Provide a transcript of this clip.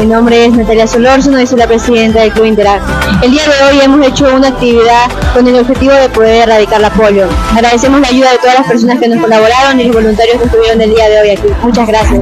Mi nombre es Natalia Solórzano y soy la presidenta del Club Interact. El día de hoy hemos hecho una actividad con el objetivo de poder erradicar la polio. Agradecemos la ayuda de todas las personas que nos colaboraron y los voluntarios que estuvieron el día de hoy aquí. Muchas gracias.